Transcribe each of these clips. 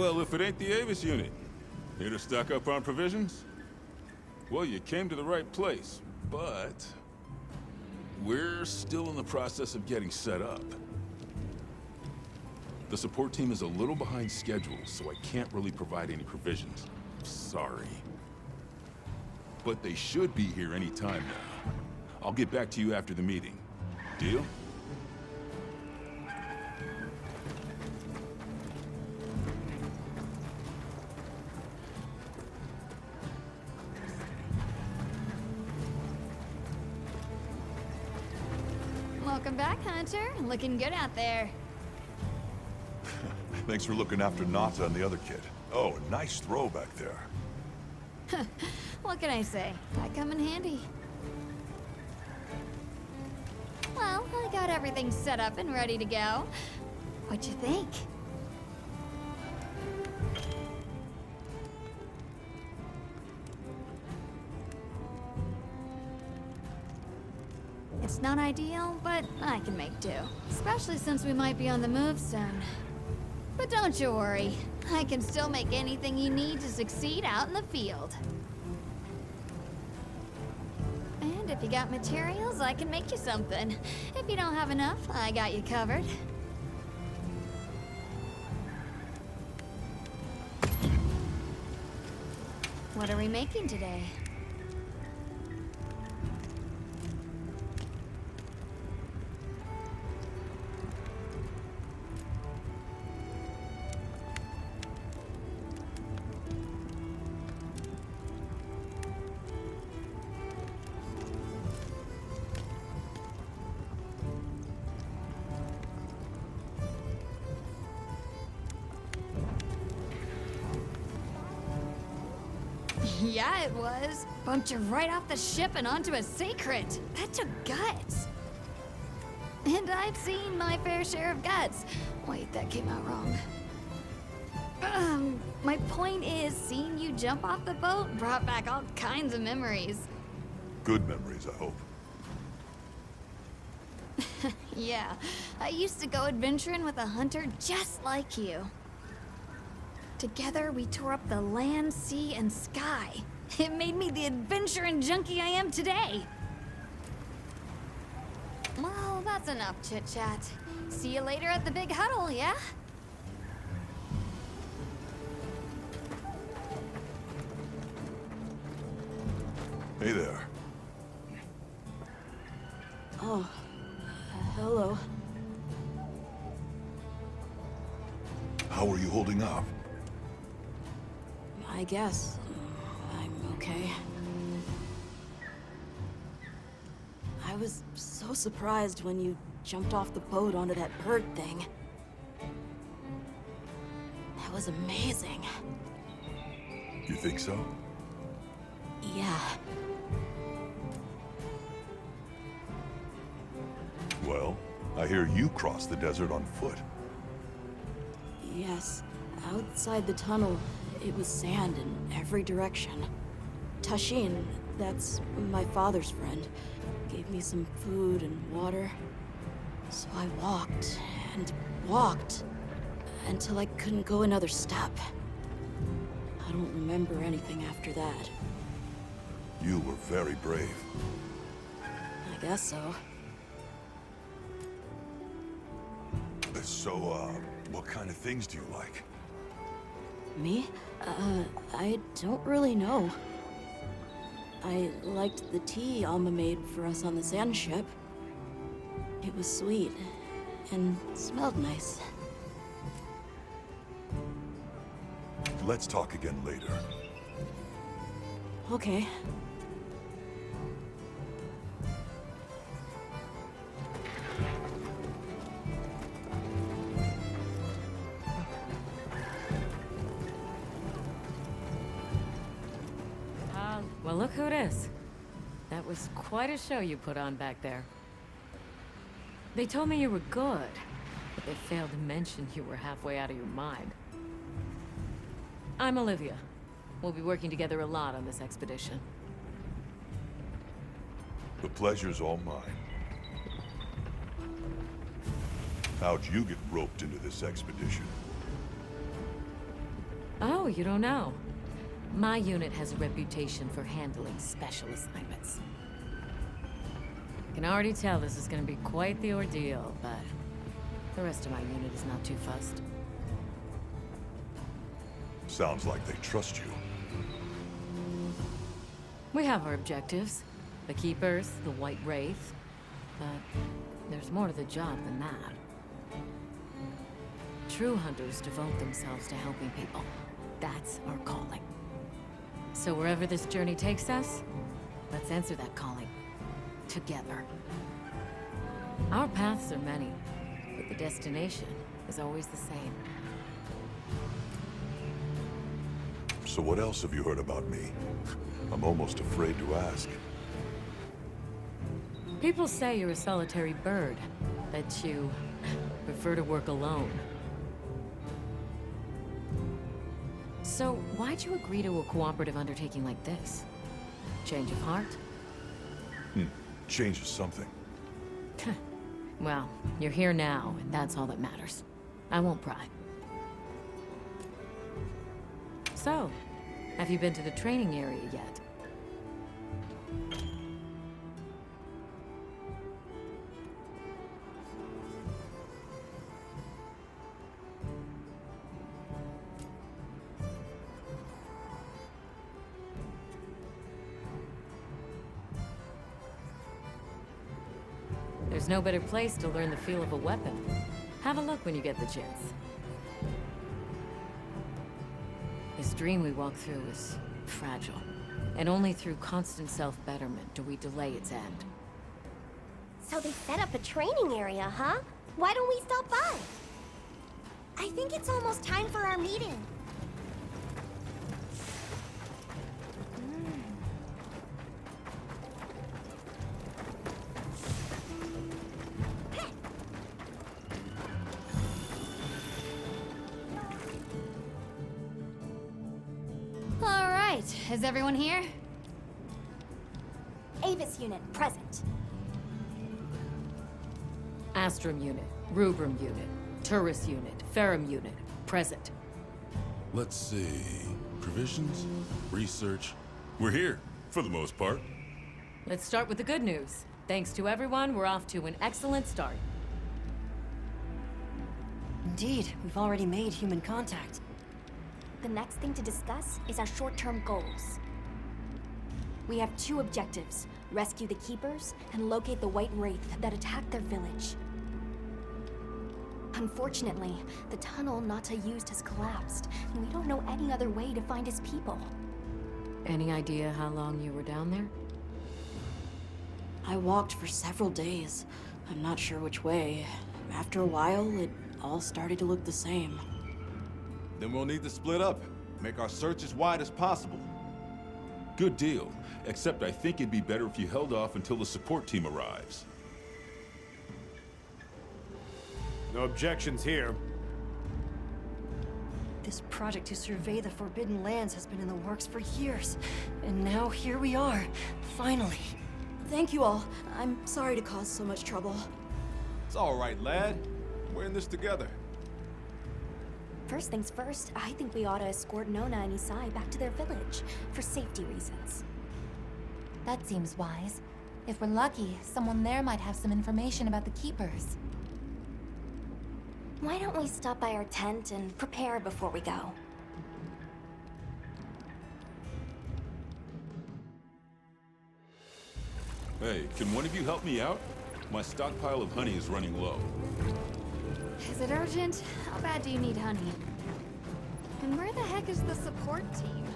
Well, if it ain't the Avis unit, here to stock up on provisions? Well, you came to the right place, but we're still in the process of getting set up. The support team is a little behind schedule, so I can't really provide any provisions. Sorry. But they should be here any time now. I'll get back to you after the meeting. Deal? Welcome back, Hunter. Looking good out there. Thanks for looking after Nata and the other kid. Oh, a nice throw back there. What can I say? I come in handy. Well, I got everything set up and ready to go. What'd you think? It's not ideal, but I can make do. Especially since we might be on the move soon. But don't you worry. I can still make anything you need to succeed out in the field. And if you got materials, I can make you something. If you don't have enough, I got you covered. What are we making today? Yeah, it was. Bumped you right off the ship and onto a sacred. That took guts. And I've seen my fair share of guts. Wait, that came out wrong. My point is, seeing you jump off the boat brought back all kinds of memories. Good memories, I hope. Yeah, I used to go adventuring with a hunter just like you. Together, we tore up the land, sea, and sky. It made me the adventuring junkie I am today. Well, that's enough chit-chat. See you later at the big huddle, yeah? Hey there. Oh, hello. How are you holding up? I guess I'm okay. I was so surprised when you jumped off the boat onto that bird thing. That was amazing. You think so? Yeah. Well, I hear you crossed the desert on foot. Yes. Outside the tunnel, it was sand in every direction. Tashin, that's my father's friend, gave me some food and water. So I walked and walked until I couldn't go another step. I don't remember anything after that. You were very brave. I guess so. So, what kind of things do you like? Me? I don't really know. I liked the tea Alma made for us on the sand ship. It was sweet and smelled nice. Let's talk again later. Okay. Well, look who it is. That was quite a show you put on back there. They told me you were good, but they failed to mention you were halfway out of your mind. I'm Olivia. We'll be working together a lot on this expedition. The pleasure's all mine. How'd you get roped into this expedition? Oh, you don't know? My unit has a reputation for handling special assignments. I can already tell this is gonna be quite the ordeal, but the rest of my unit is not too fussed. Sounds like they trust you. We have our objectives. The Keepers, the White Wraith. But there's more to the job than that. True hunters devote themselves to helping people. That's our calling. So wherever this journey takes us, let's answer that calling. Together. Our paths are many, but the destination is always the same. So what else have you heard about me? I'm almost afraid to ask. People say you're a solitary bird, that you prefer to work alone. So why'd you agree to a cooperative undertaking like this? Change of heart? Changes something. Well, you're here now, and that's all that matters. I won't pry. So, have you been to the training area yet? There's no better place to learn the feel of a weapon. Have a look when you get the chance. This dream we walk through is fragile, and only through constant self-betterment do we delay its end. So they set up a training area, huh? Why don't we stop by? I think it's almost time for our meeting. All right, is everyone here? Avis unit, present. Astrum unit, Rubrum unit, Turris unit, Ferrum unit, present. Let's see. Provisions? Research? We're here, for the most part. Let's start with the good news. Thanks to everyone, we're off to an excellent start. Indeed, we've already made human contact. The next thing to discuss is our short-term goals. We have two objectives: rescue the Keepers and locate the White Wraith that attacked their village. Unfortunately, the tunnel Nata used has collapsed, and we don't know any other way to find his people. Any idea how long you were down there? I walked for several days. I'm not sure which way. After a while, it all started to look the same. Then we'll need to split up. Make our search as wide as possible. Good deal. Except I think it'd be better if you held off until the support team arrives. No objections here. This project to survey the Forbidden Lands has been in the works for years. And now here we are, finally. Thank you all. I'm sorry to cause so much trouble. It's all right, lad. We're in this together. First things first, I think we ought to escort Nona and Isai back to their village, for safety reasons. That seems wise. If we're lucky, someone there might have some information about the Keepers. Why don't we stop by our tent and prepare before we go? Hey, can one of you help me out? My stockpile of honey is running low. Is it urgent? How bad do you need honey? And where the heck is the support team?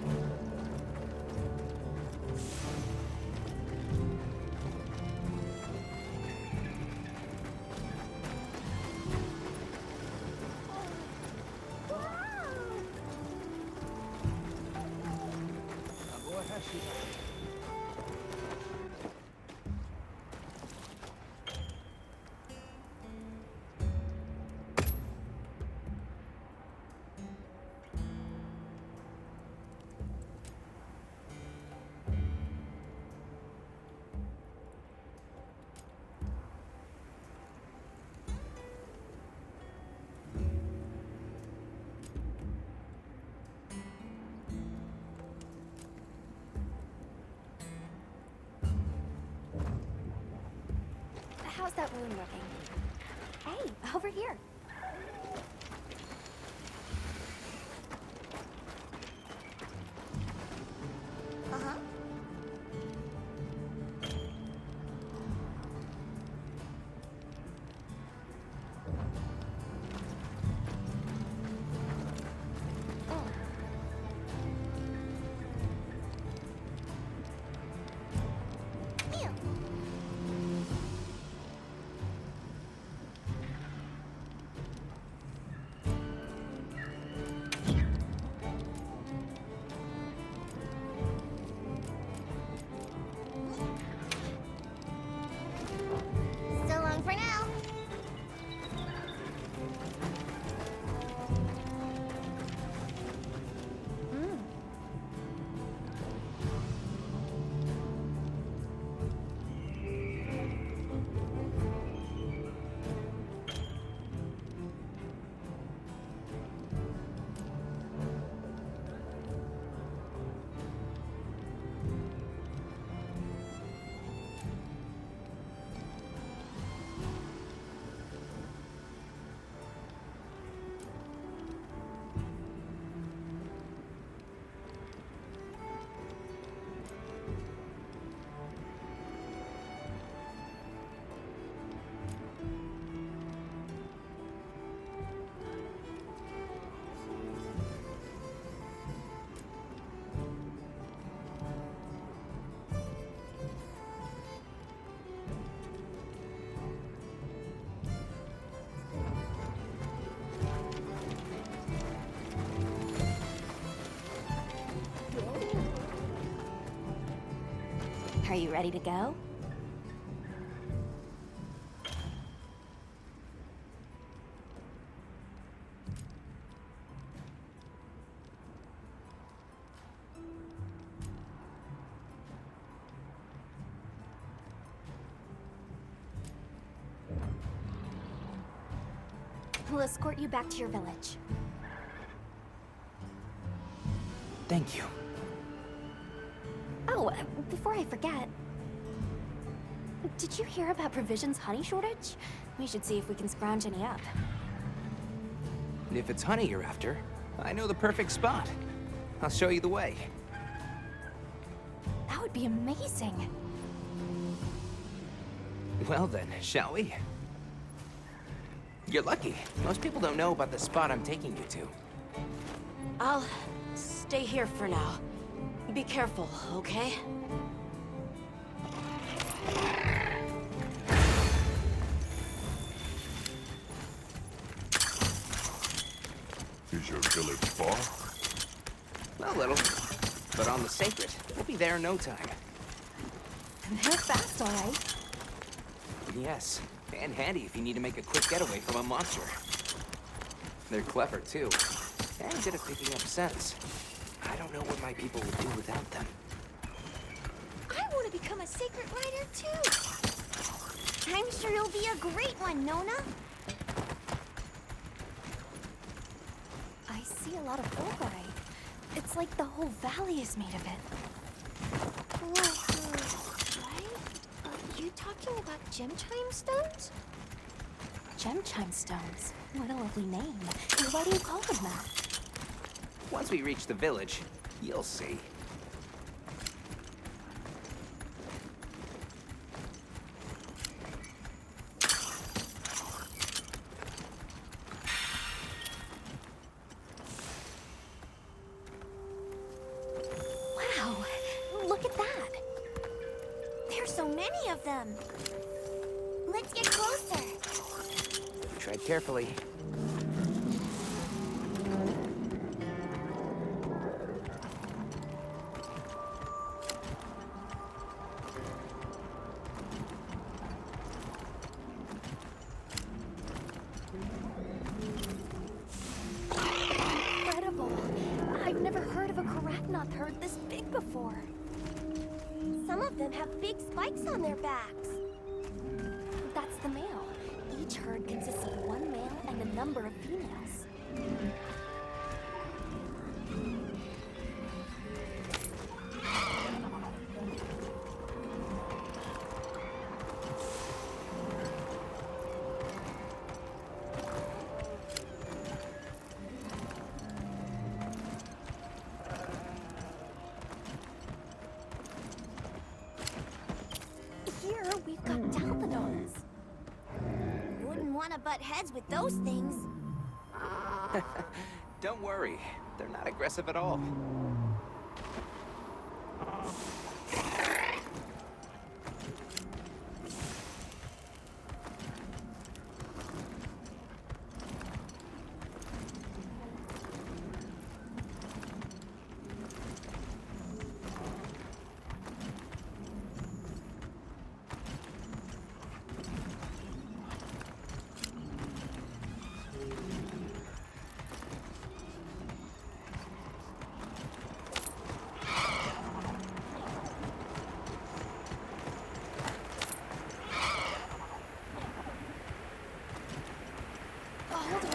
how's that wound looking? Hey, over here. Uh-huh. So long for now. Are you ready to go? We'll escort you back to your village. Thank you. Oh, before I forget, did you hear about Provision's honey shortage? We should see if we can scrounge any up. If it's honey you're after, I know the perfect spot. I'll show you the way. That would be amazing. Well then, shall we? You're lucky. Most people don't know about the spot I'm taking you to. I'll stay here for now. Be careful, okay? Is your village far? A little. But on the sacred, we'll be there in no time. They're fast, all right. Yes, and handy if you need to make a quick getaway from a monster. They're clever, too. And good at picking up scents. I don't know what my people would do without them. I want to become a sacred rider, too. I'm sure you'll be a great one, Nona. I see a lot of fungi. It's like the whole valley is made of it. Right? Are you talking about gem chime stones? Gem chime stones? What a lovely name. And why do you call them that? Once we reach the village, you'll see. Wow, look at that. There's so many of them. Let's get closer. Tread carefully. Incredible. I've never heard of a Karachnoth herd this big before. Some of them have big spikes on their backs. That's the male. Each herd consists of one male and a number of females. want to butt heads with those things. Don't worry, they're not aggressive at all. Hold on.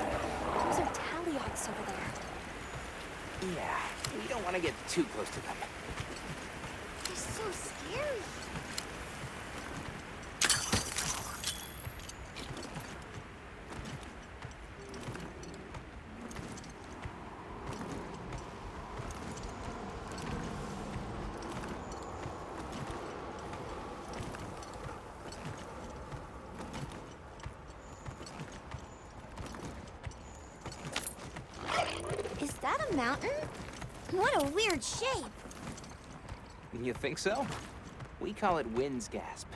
Those are Taliots over there. Yeah, we don't want to get too close to them. They're so scary. Is that a mountain? What a weird shape. You think so? We call it Wind's Gasp.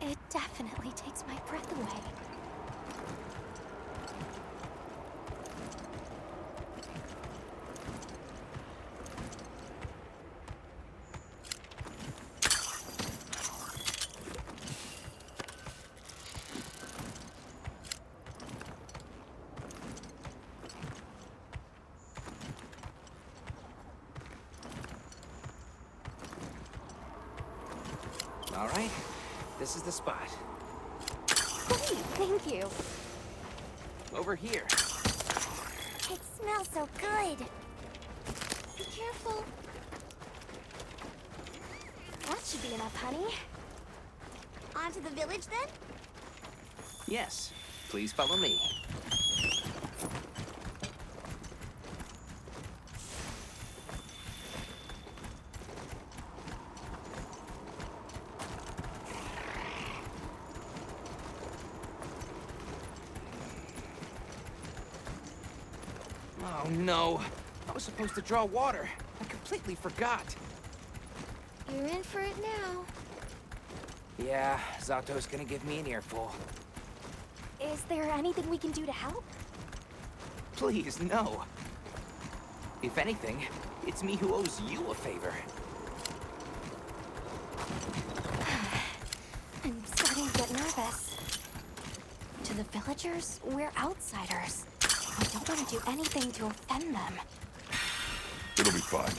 It definitely takes my breath away. All right, this is the spot. Great, thank you. Over here. It smells so good. Be careful. That should be enough, honey. On to the village, then? Yes, please follow me. Oh no, I was supposed to draw water. I completely forgot. You're in for it now. Yeah, Zato's gonna give me an earful. Is there anything we can do to help? Please, no. If anything, it's me who owes you a favor. I'm starting to get nervous. To the villagers, we're outsiders. I don't want to do anything to offend them. It'll be fine.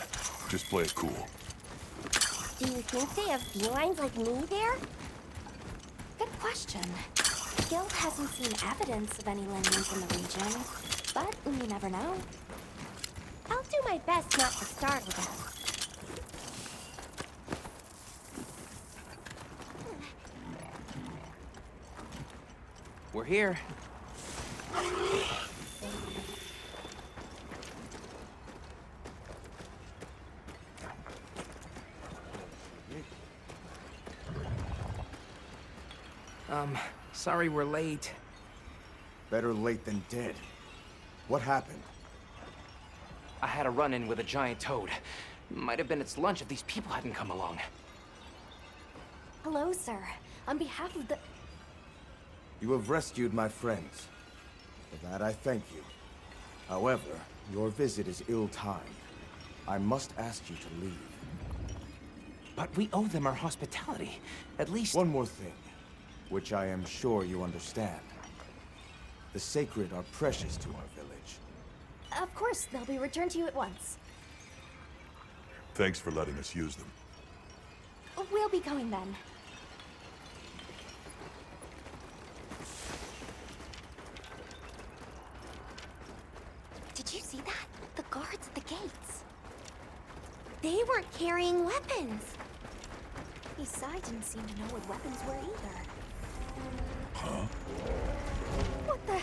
Just play it cool. Do you think they have felines like me there? Good question. Guild hasn't seen evidence of any lemmings in the region, but you never know. I'll do my best not to startle them. We're here. Sorry we're late. Better late than dead. What happened? I had a run-in with a giant toad. Might have been its lunch if these people hadn't come along. Hello, sir. On behalf of the... You have rescued my friends. For that I thank you. However, your visit is ill-timed. I must ask you to leave. But we owe them our hospitality. At least... One more thing, which I am sure you understand. The sacred are precious to our village. Of course, they'll be returned to you at once. Thanks for letting us use them. We'll be going then. Did you see that? The guards at the gates. They weren't carrying weapons. Isai didn't seem to know what weapons were either. Huh? What the...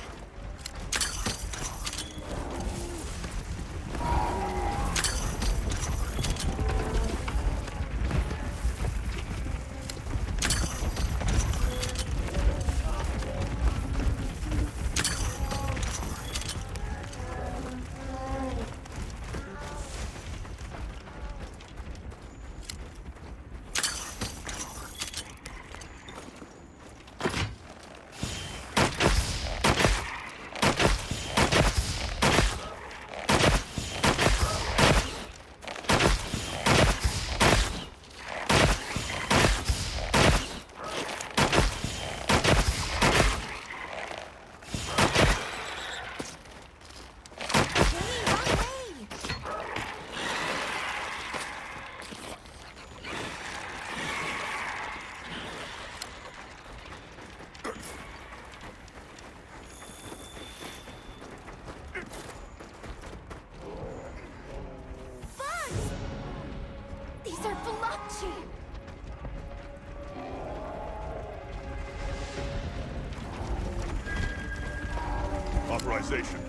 authorization.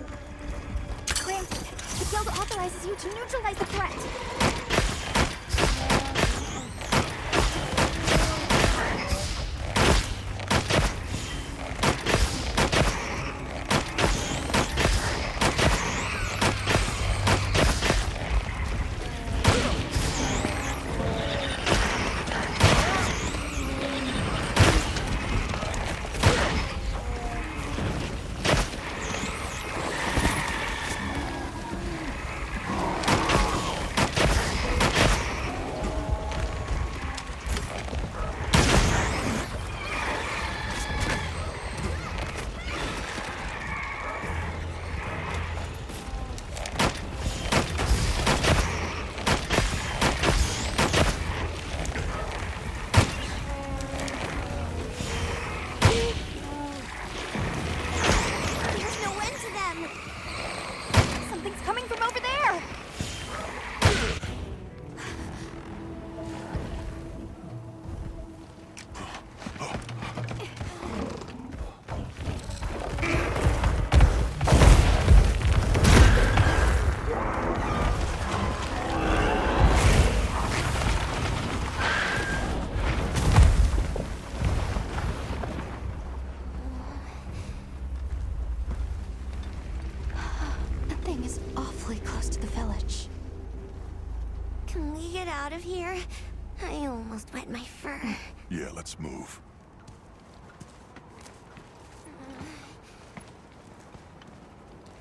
Granted, the guild authorizes you to neutralize the threat. Out of here. I almost wet my fur. Yeah, let's move.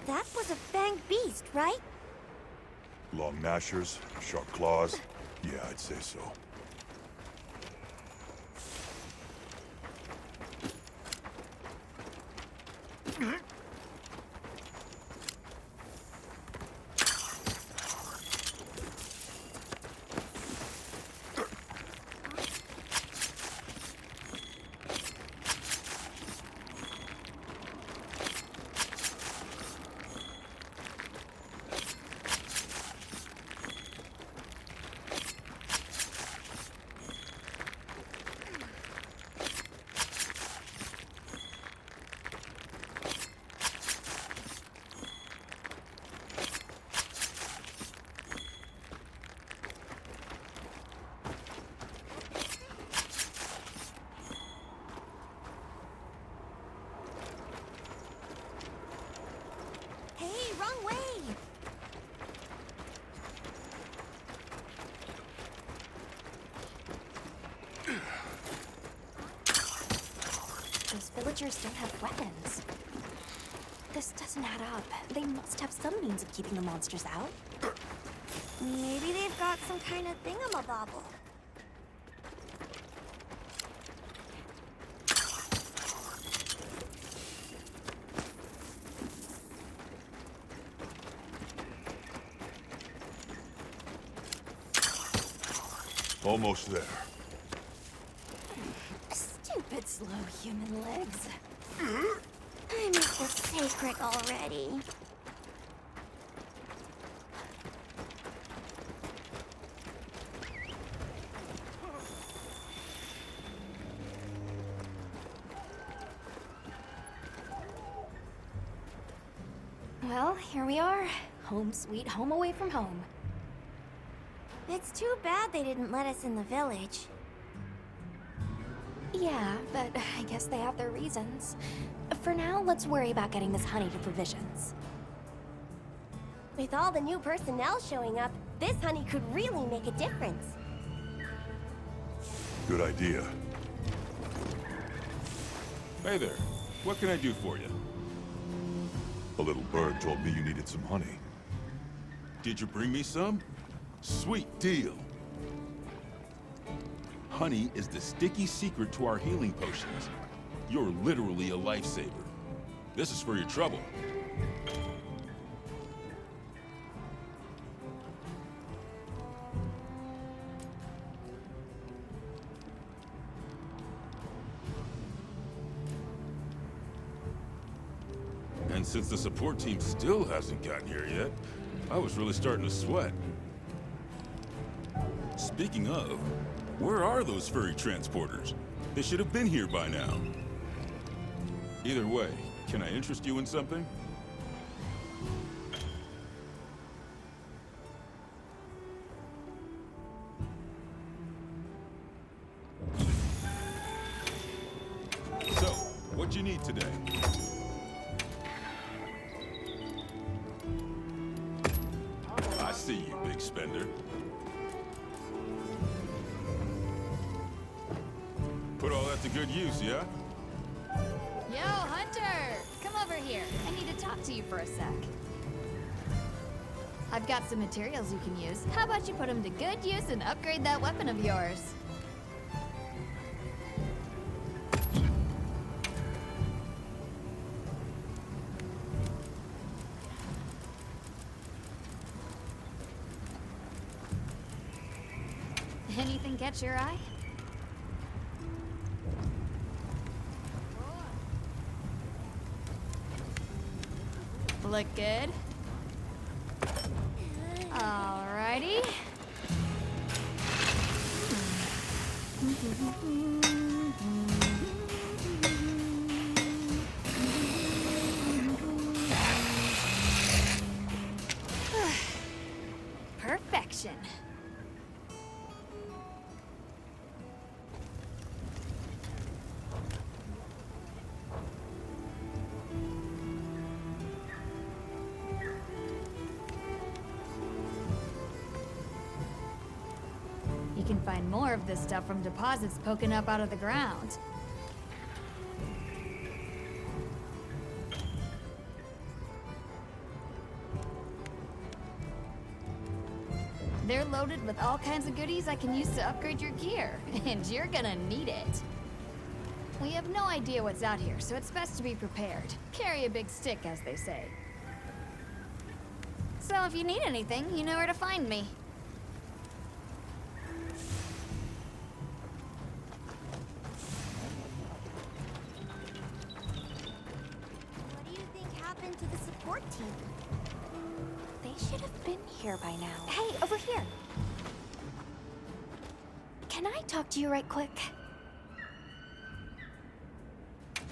That was a fanged beast, right? Long gnashers, sharp claws. Yeah, I'd say so. Wrong way! Those villagers don't have weapons. This doesn't add up. They must have some means of keeping the monsters out. Maybe they've got some kind of thingamabobble. Almost there. Stupid slow human legs. I miss the sacred already. Well, here we are. Home sweet home away from home. It's too bad they didn't let us in the village. Yeah, but I guess they have their reasons. For now, let's worry about getting this honey to provisions. With all the new personnel showing up, this honey could really make a difference. Good idea. Hey there. What can I do for you? A little bird told me you needed some honey. Did you bring me some? Sweet deal. Honey is the sticky secret to our healing potions. You're literally a lifesaver. This is for your trouble. And since the support team still hasn't gotten here yet, I was really starting to sweat. Speaking of, where are those furry transporters? They should have been here by now. Either way, can I interest you in something? What you need today? I see you, big spender. Put all that to good use, yeah? Yo, Hunter! Come over here. I need to talk to you for a sec. I've got some materials you can use. How about you put them to good use and upgrade that weapon of yours? Anything catch your eye? Look good? Alrighty. Perfection. You can find more of this stuff from deposits poking up out of the ground. They're loaded with all kinds of goodies I can use to upgrade your gear, and you're gonna need it. We have no idea what's out here, so it's best to be prepared. Carry a big stick, as they say. So if you need anything, you know where to find me. What do you think happened to the support team? They should have been here by now. Hey, over here! Can I talk to you right quick?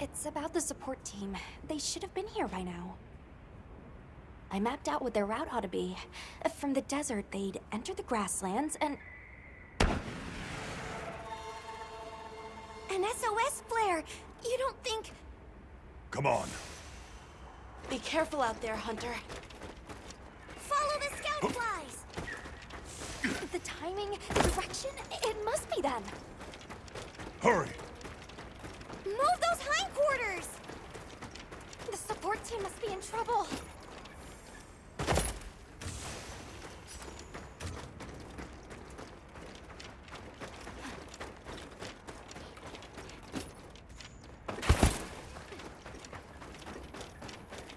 It's about the support team. They should have been here by now. I mapped out what their route ought to be. From the desert, they'd enter the grasslands and... An SOS flare! You don't think... Come on. Be careful out there, Hunter. Follow the scout flies! The timing, the direction, it must be them. Hurry! Move those hindquarters! The support team must be in trouble.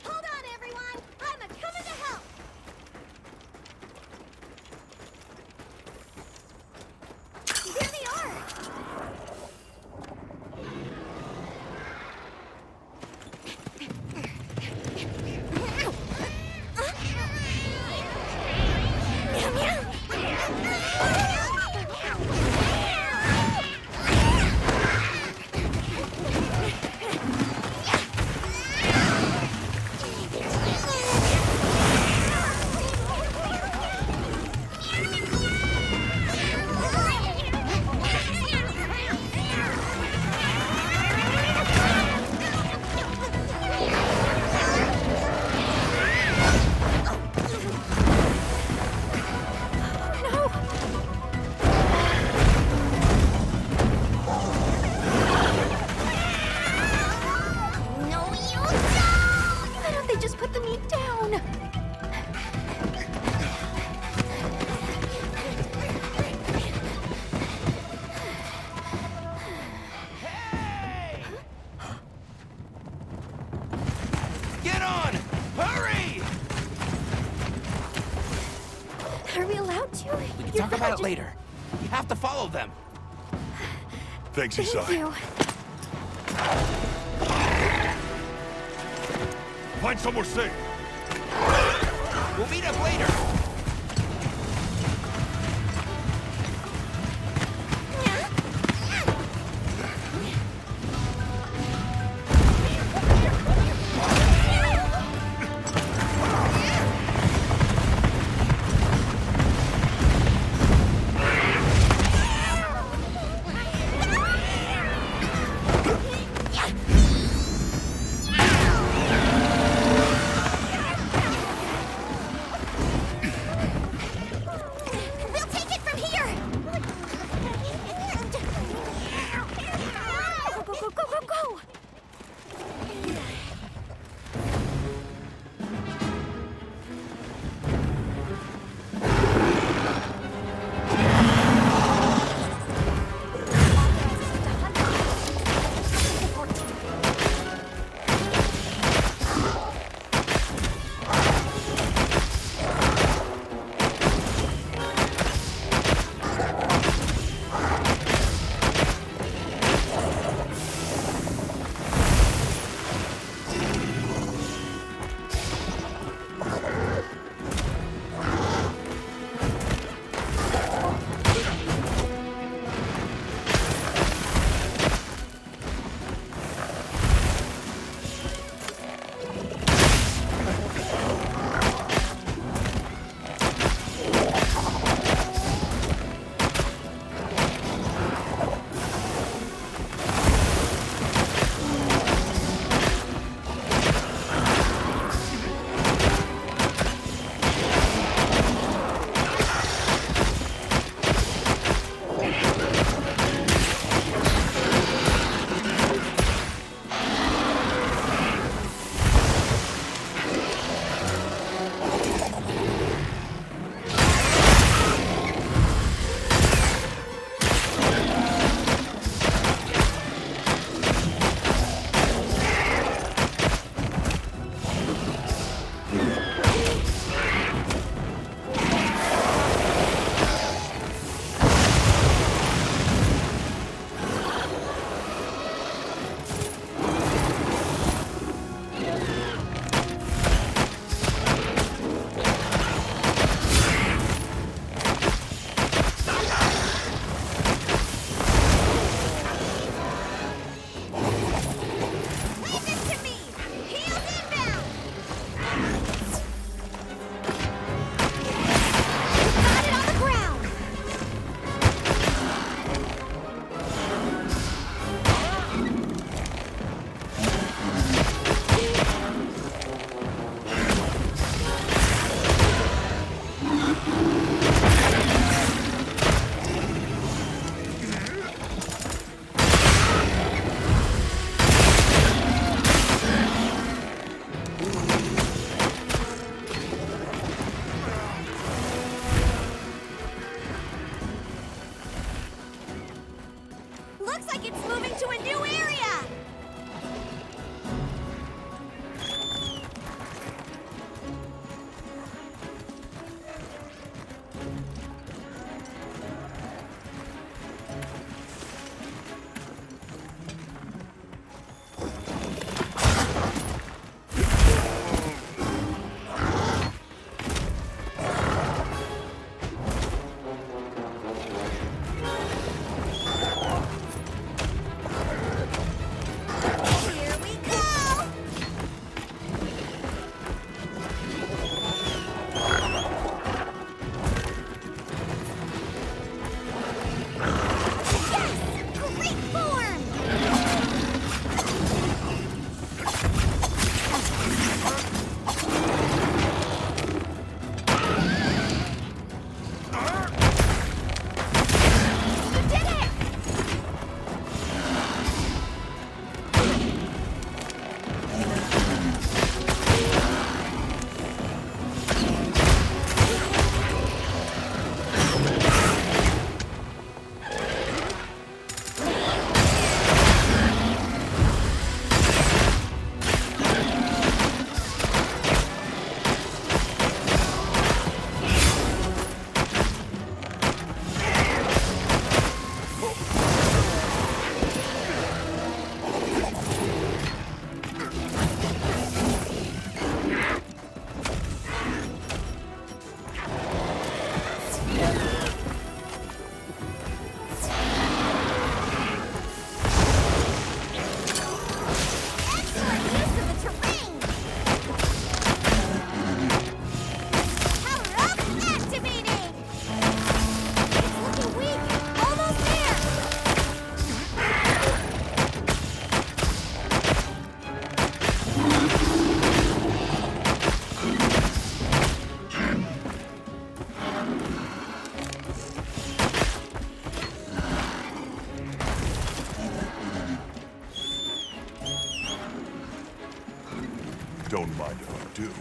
Hold on, everyone! I'm a-coming to help! There they are! No, you don't! Why don't they just put the meat down? Get on! Hurry! Are we allowed to? We can talk about it later. We have to follow them. Thanks, Thank Isai. you. Find somewhere safe. We'll meet up later. Don't mind if I do.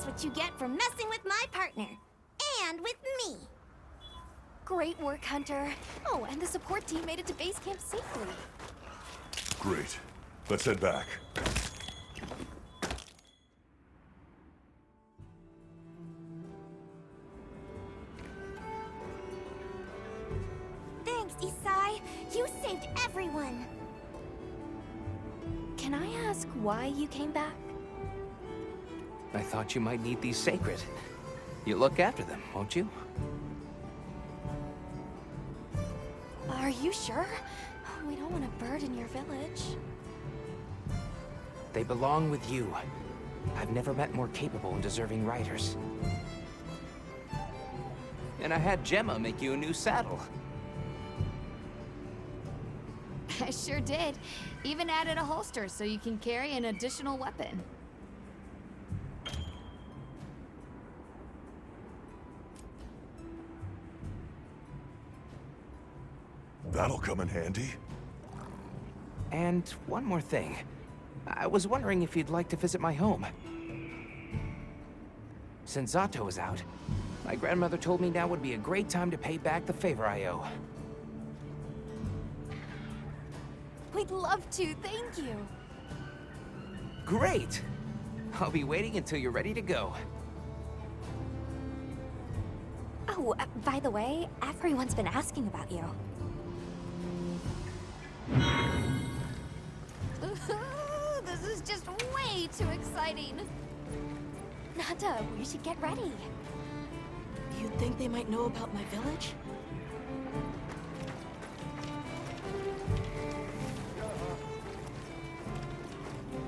What you get for messing with my partner. And with me. Great work, Hunter. Oh, and the support team made it to base camp safely. Great. Let's head back. Thanks, Isai. You saved everyone. Can I ask why you came back? I thought you might need these sacred. You look after them, won't you? Are you sure? We don't want to burden your village. They belong with you. I've never met more capable and deserving riders. And I had Gemma make you a new saddle. I sure did. Even added a holster so you can carry an additional weapon. That'll come in handy. And one more thing. I was wondering if you'd like to visit my home. Since Zato is out, my grandmother told me now would be a great time to pay back the favor I owe. We'd love to, thank you. Great! I'll be waiting until you're ready to go. Oh, by the way, everyone's been asking about you. This is just way too exciting. Nada, we should get ready. You think they might know about my village?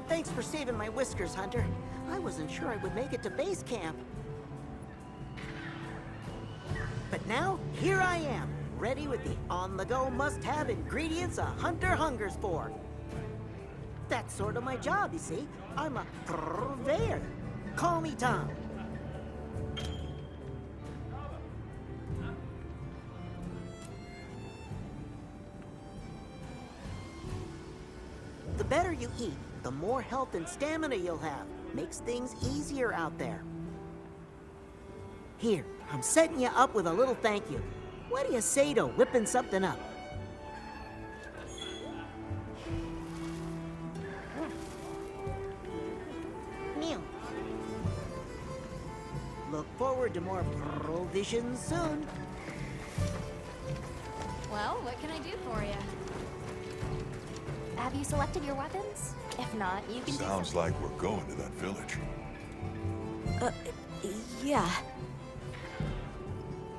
Thanks for saving my whiskers, Hunter. I wasn't sure I would make it to base camp. But now, here I am, ready with the on-the-go must-have ingredients a hunter hungers for. That's sort of my job, you see. I'm a purveyor. Call me Tom. better you eat, the more health and stamina you'll have. Makes things easier out there. Here, I'm setting you up with a little thank you. What do you say to whipping something up? Meow. Look forward to more provisions soon. Well, what can I do for you? Have you selected your weapons? If not, you can Sounds like we're going to that village. Yeah.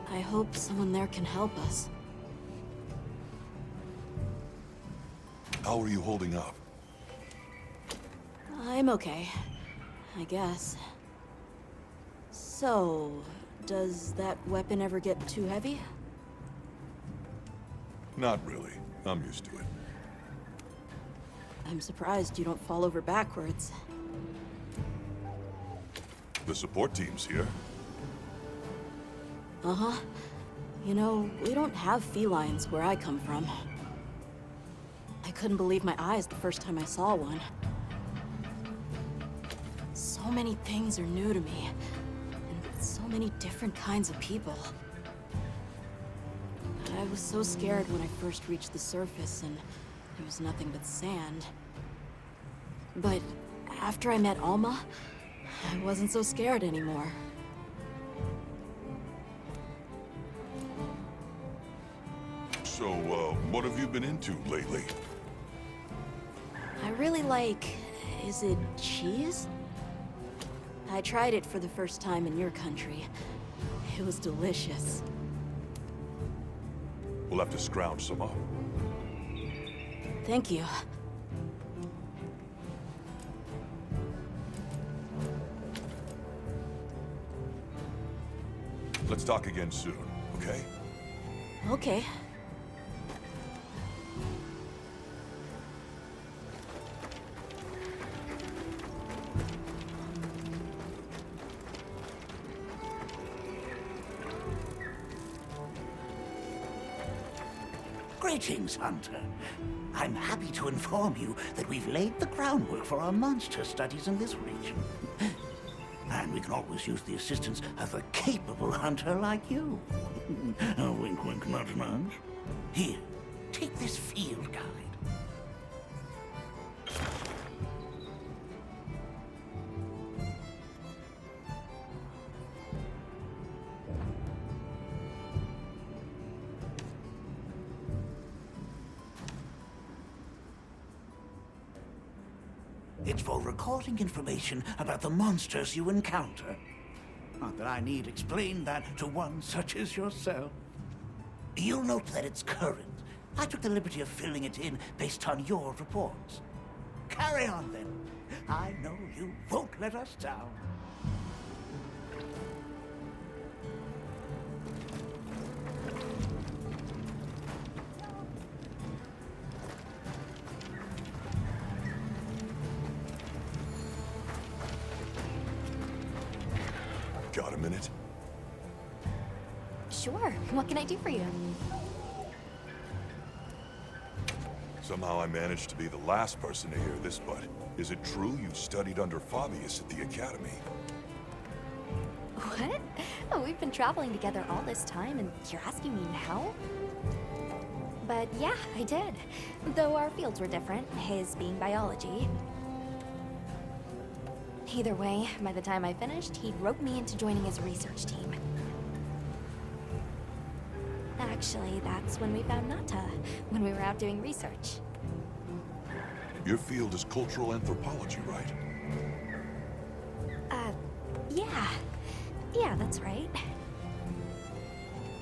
I hope someone there can help us. How are you holding up? I'm okay, I guess. So, does that weapon ever get too heavy? Not really. I'm used to it. I'm surprised you don't fall over backwards. The support team's here. Uh-huh. You know, we don't have felines where I come from. I couldn't believe my eyes the first time I saw one. So many things are new to me, and so many different kinds of people. I was so scared when I first reached the surface, and there was nothing but sand. But after I met Alma, I wasn't so scared anymore. So, what have you been into lately? I really like... is it cheese? I tried it for the first time in your country. It was delicious. We'll have to scrounge some up. Thank you. Let's talk again soon, okay? Okay. Greetings, Hunter. I'm happy to inform you that we've laid the groundwork for our monster studies in this region. And we can always use the assistance of a capable hunter like you. Wink, wink, nudge, nudge. Here, take this field guide. It's for recording information about the monsters you encounter. Not that I need explain that to one such as yourself. You'll note that it's current. I took the liberty of filling it in based on your reports. Carry on then. I know you won't let us down. Got a minute? Sure. What can I do for you? Somehow I managed to be the last person to hear this, but is it true you studied under Fabius at the Academy? What? Oh, we've been traveling together all this time, and you're asking me now? But yeah, I did. Though our fields were different, his being biology. Either way, by the time I finished, he'd roped me into joining his research team. Actually, that's when we found Nata, when we were out doing research. Your field is cultural anthropology, right? Yeah. Yeah, that's right.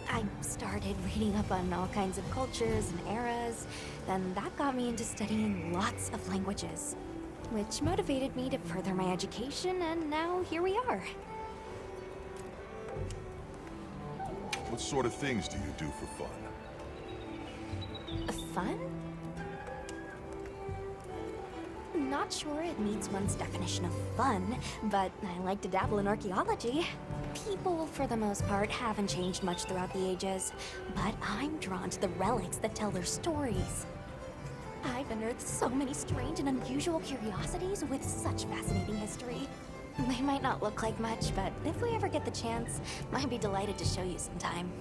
I started reading up on all kinds of cultures and eras, then that got me into studying lots of languages, which motivated me to further my education, and now here we are. What sort of things do you do for fun? Fun? Not sure it meets one's definition of fun, but I like to dabble in archaeology. People, for the most part, haven't changed much throughout the ages, but I'm drawn to the relics that tell their stories. I've unearthed so many strange and unusual curiosities with such fascinating history. They might not look like much, but if we ever get the chance, I'd be delighted to show you sometime.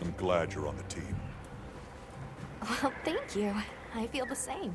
I'm glad you're on the team. Well, thank you. I feel the same.